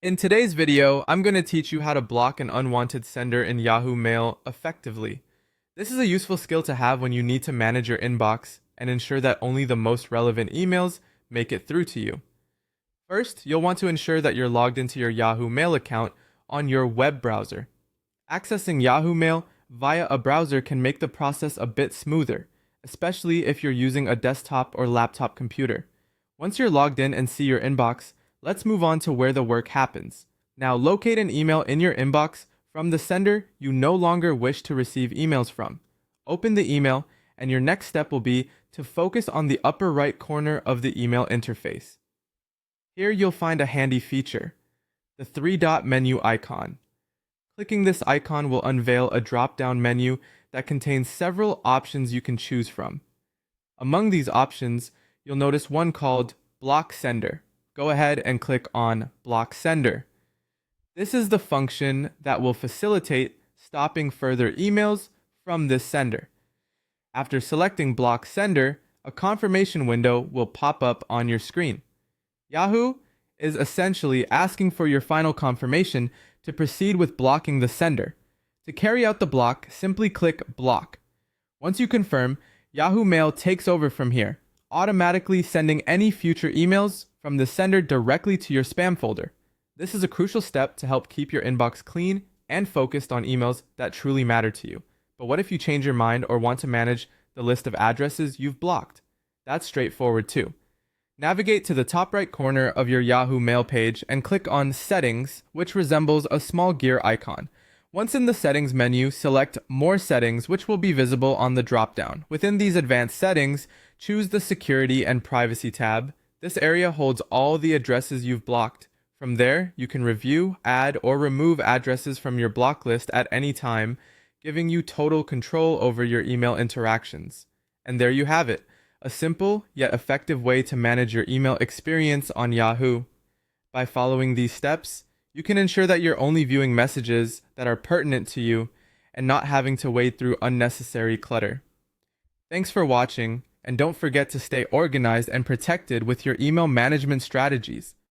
In today's video, I'm going to teach you how to block an unwanted sender in Yahoo Mail effectively. This is a useful skill to have when you need to manage your inbox and ensure that only the most relevant emails make it through to you. First, you'll want to ensure that you're logged into your Yahoo Mail account on your web browser. Accessing Yahoo Mail via a browser can make the process a bit smoother, especially if you're using a desktop or laptop computer. Once you're logged in and see your inbox, let's move on to where the work happens. Now locate an email in your inbox from the sender you no longer wish to receive emails from. Open the email, and your next step will be to focus on the upper right corner of the email interface. Here you'll find a handy feature, the three-dot menu icon. Clicking this icon will unveil a drop-down menu that contains several options you can choose from. Among these options, you'll notice one called Block Sender. Go ahead and click on Block Sender. This is the function that will facilitate stopping further emails from this sender. After selecting Block Sender, a confirmation window will pop up on your screen. Yahoo is essentially asking for your final confirmation to proceed with blocking the sender. To carry out the block, simply click Block. Once you confirm, Yahoo Mail takes over from here, automatically sending any future emails from the sender directly to your spam folder. This is a crucial step to help keep your inbox clean and focused on emails that truly matter to you. But what if you change your mind or want to manage the list of addresses you've blocked? That's straightforward too. Navigate to the top right corner of your Yahoo Mail page and click on Settings, which resembles a small gear icon. Once in the Settings menu, select More Settings, which will be visible on the drop-down. Within these advanced settings, choose the Security and Privacy tab. This area holds all the addresses you've blocked. From there, you can review, add, or remove addresses from your block list at any time, giving you total control over your email interactions. And there you have it, a simple yet effective way to manage your email experience on Yahoo. By following these steps, you can ensure that you're only viewing messages that are pertinent to you and not having to wade through unnecessary clutter. Thanks for watching, and don't forget to stay organized and protected with your email management strategies.